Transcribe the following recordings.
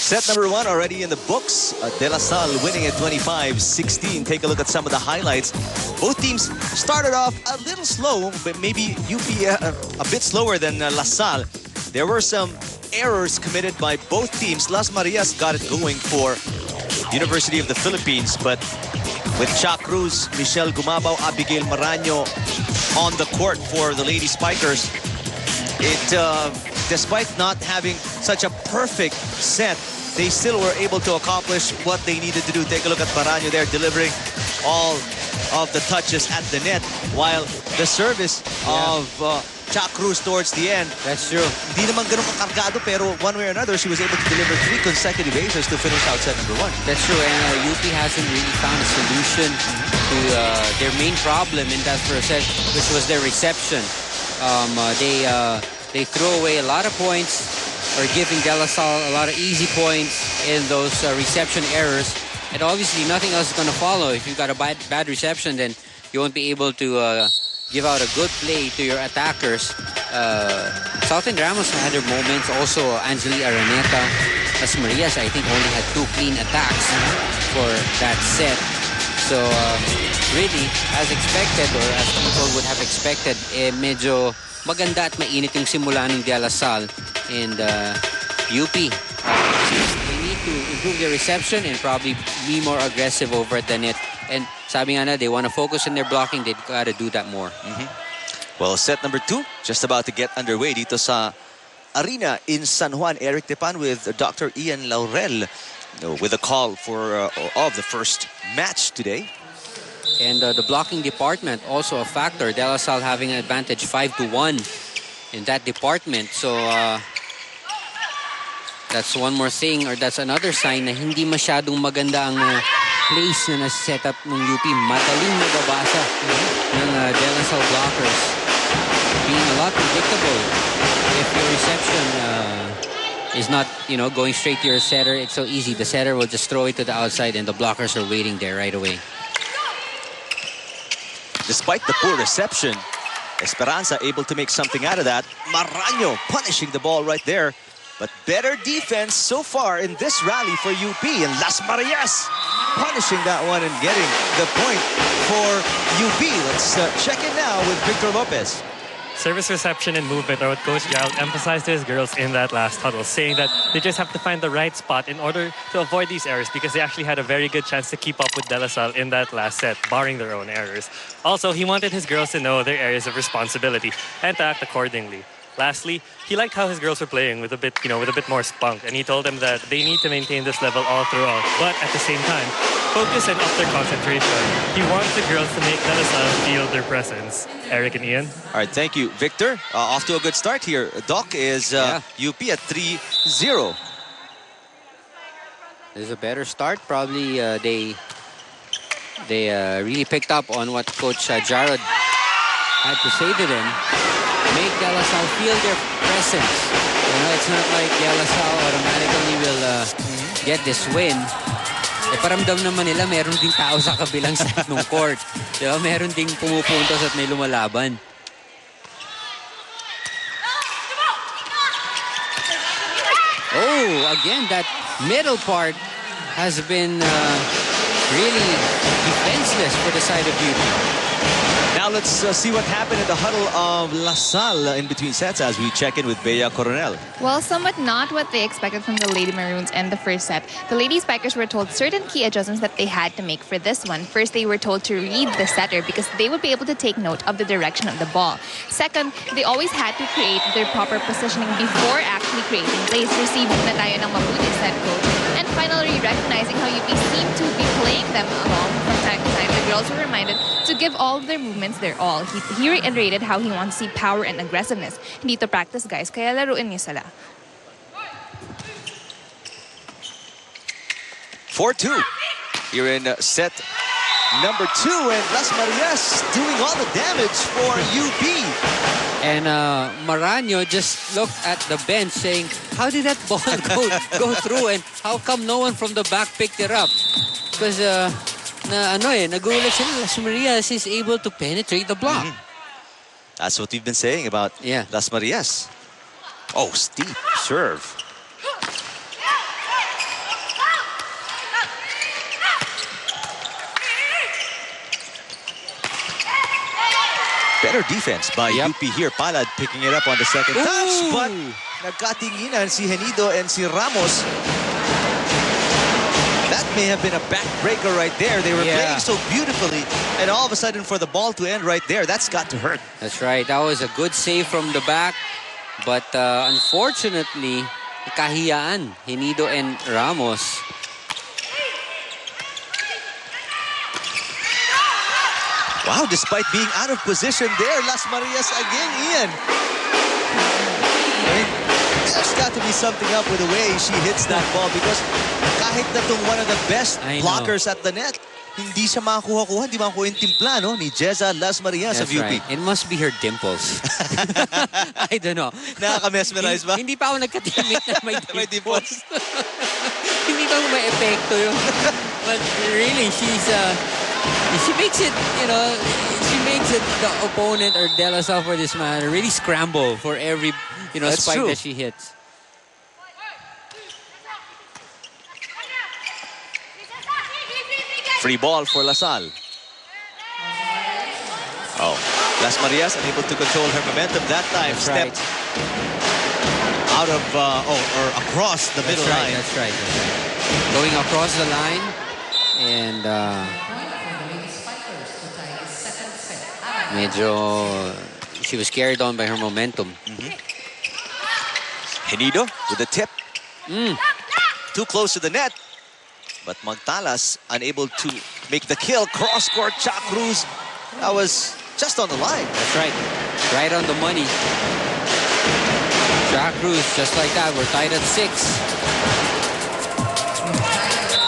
Set number 1 already in the books. De La Salle winning at 25-16. Take a look at some of the highlights. Both teams started off a little slow, but maybe UP a bit slower than La Salle. There were some errors committed by both teams. Las Marias got it going for University of the Philippines, but with Cha Cruz, Michelle Gumabaw, Abigail Maraño on the court for the Lady Spikers, despite not having such a perfect set, they still were able to accomplish what they needed to do. Take a look at Maraño there, delivering all of the touches at the net, while the service of Cha Cruz towards the end. That's true. Hindi naman ganun kakargado, pero one way or another, she was able to deliver 3 consecutive aces to finish out set number 1. That's true, and UP hasn't really found a solution to their main problem in that first set, which was their reception. They throw away a lot of points, or giving De La Salle a lot of easy points in those reception errors. And obviously, nothing else is going to follow. If you've got a bad reception, then you won't be able to give out a good play to your attackers. Southern Ramos had their moments. Also, Angeli Araneta. Las Marias, I think, only had 2 clean attacks for that set. So, really, as expected, or as people would have expected, medyo maganda at mainit yung simula ng De La Salle. And UP, they need to improve their reception and probably be more aggressive over at the net. And sabi nga na, they want to focus on their blocking. They've got to do that more. Well, set number 2 just about to get underway dito sa arena in San Juan. Eric Tepan with Dr. Ian Laurel with a call for of the first match today. And the blocking department also a factor. De La Salle having an advantage 5-1 in that department. So that's one more thing, or that's another sign na hindi masyadong maganda ang place na nasa-set up ng UP. Madaling nababasa ng De La Salle blockers. Being a lot predictable. If your reception is not, going straight to your setter, it's so easy. The setter will just throw it to the outside and the blockers are waiting there right away. Despite the poor reception, Esperanza able to make something out of that. Maraño punishing the ball right there. But better defense so far in this rally for UP. And Las Marias punishing that one and getting the point for UP. Let's check it now with Victor Lopez. Service reception and movement are what Coach Gerald emphasized to his girls in that last huddle, saying that they just have to find the right spot in order to avoid these errors, because they actually had a very good chance to keep up with De La Salle in that last set, barring their own errors. Also, he wanted his girls to know their areas of responsibility and to act accordingly. Lastly, he liked how his girls were playing with a bit, with a bit more spunk, and he told them that they need to maintain this level all throughout, but at the same time, focus and up their concentration. He wants the girls to make De La Salle feel their presence. Eric and Ian. All right, thank you, Victor. Off to a good start here. Doc is UP at 3-0. There's a better start. Probably they really picked up on what Coach Jarrod had to say to them. Make De La Salle feel their presence. It's not like De La Salle automatically will get this win. Paramdam naman nila meron ding tao sa kabilang side ng court. Diba? Meron ding pumupuntos at may lumalaban. Oh, again, that middle part has been really defenseless for the side of UP. Now let's see what happened in the huddle of La Salle in between sets as we check in with Bea Coronel. Well, somewhat not what they expected from the Lady Maroons in the first set. The Lady Spikers were told certain key adjustments that they had to make for this one. First, they were told to read the setter because they would be able to take note of the direction of the ball. Second, they always had to create their proper positioning before actually creating plays. Receive muna tayo ng mabuti, said coach. And finally, recognizing how UP seemed to be playing them along from time to time, the girls were reminded to give all of their movements their all. He reiterated how he wants to see power and aggressiveness. Hindi to practice, guys. Kaya laruin niyo sila. 4-2 here in set number 2. And Las Marias doing all the damage for UP. And Maraño just looked at the bench saying, how did that ball go through? And how come no one from the back picked it up? Because nagulat sila. Las Marias is able to penetrate the block. That's what we've been saying about Las Marias. Oh, steep serve. Better defense by UP here. Palad picking it up on the second touch, but Ooh. nagkatinginan si Genido and si Ramos. That may have been a backbreaker right there. They were playing so beautifully, and all of a sudden for the ball to end right there, that's got to hurt. That's right. That was a good save from the back. But unfortunately, kahiyaan, Genido and Ramos. Wow, despite being out of position there, Las Marias again, Ian. I mean, there's got to be something up with the way she hits that ball because kahit na tong one of the best blockers at the net, hindi siya makakuha-kuha, hindi makakuha yung timpla, no? Ni Jeza Las Marias of UP. Right. It must be her dimples. I don't know. Nakaka-mesmerize ba? Hindi pa ako nagkatimik na may dimples. Hindi pa may epekto yun. But really, she makes it, you know, she makes it the opponent or De La Salle for this matter really scramble for every, you know, spike that she hits. Free ball for La Salle. Oh, Las Marias unable to control her momentum that time. That's Stepped out of, or across the middle line. That's right. Going across the line and medyo she was carried on by her momentum. Genido with the tip. Too close to the net. But Magtalas unable to make the kill. Cross-court, Cha Cruz. That was just on the line. That's right. Right on the money. Cha Cruz, just like that. We're tied at 6.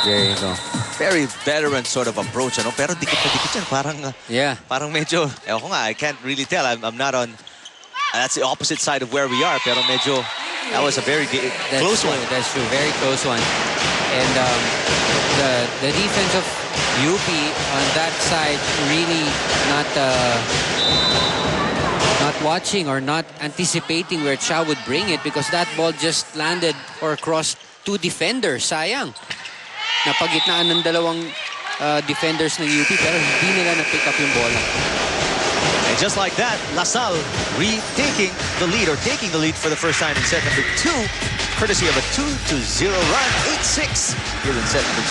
There you go. Very veteran sort of approach, ano? Pero dikit na dikit yan. Parang medyo, ewan ko nga, I can't really tell. I'm not on, that's the opposite side of where we are. Pero medyo, that was a very close one. That's true, very close one. And the defense of UP on that side really not watching or not anticipating where Cha would bring it because that ball just landed or crossed 2 defenders. Sayang. Napagitnaan ng dalawang defenders ng UP pero hindi nila na-pick up yung bola. And just like that, La Salle retaking the lead or taking the lead for the first time in set number 2, courtesy of a 2-0 run, 8-6 here in set number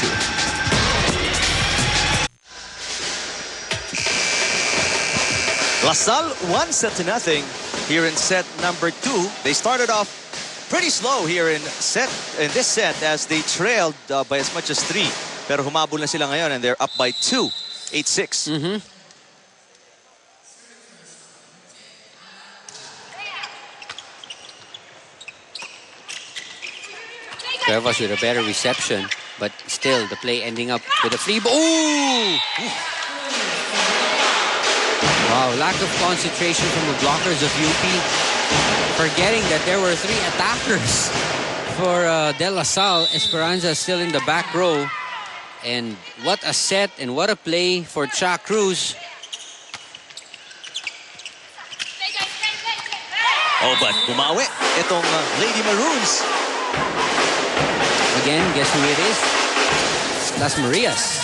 2. La Salle 1-0 here in set number 2. They started off pretty slow here in this set as they trailed by as much as 3. Pero humabol na sila ngayon and they're up by 2, 8-6. Cuevas with a better reception, but still the play ending up with a free ball. Ooh! Wow, lack of concentration from the blockers of UP. Forgetting that there were 3 attackers for De La Salle. Esperanza still in the back row. And what a set and what a play for Cha Cruz. Oh, but bumawi itong Lady Maroons. Again, guess who it is? Las Marias.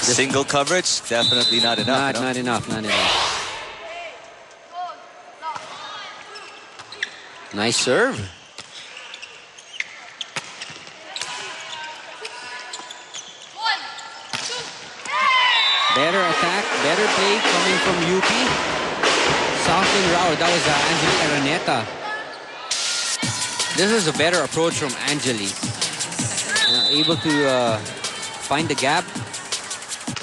Single coverage, definitely not enough. Not enough. Nice serve. Better attack, better play coming from UP. Softening route, that was Angeli Araneta. This is a better approach from Angeli. Able to find the gap.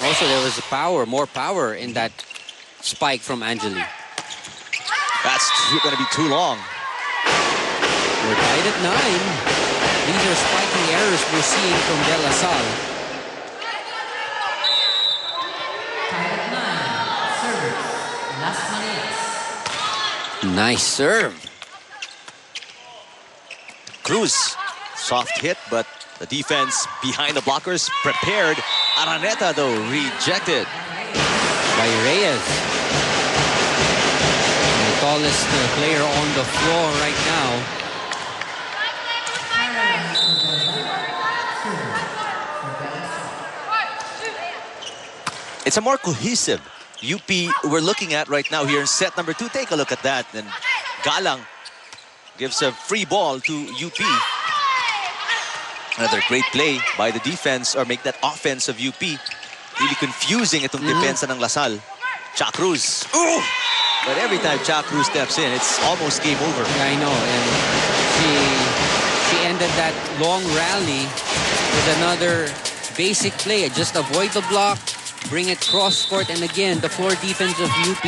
Also, there was more power in that spike from Angeli. That's going to be too long. We're tied at 9. These are spiking errors we're seeing from De La Salle. Tied at 9. Serve. Las Marias. Nice serve. Cruz, soft hit, but the defense behind the blockers prepared. Araneta, though, rejected. By Reyes. The tallest player on the floor right now. It's a more cohesive UP we're looking at right now here in set number 2. Take a look at that. And Galang gives a free ball to UP. Another great play by the defense or make that offense of UP. Really confusing itong depensa ng Lasal. Cha Cruz. Ooh! But every time Cha Cruz steps in, it's almost game over. Yeah, I know. And she ended that long rally with another basic play. Just avoid the block, bring it cross court, and again, the floor defense of UP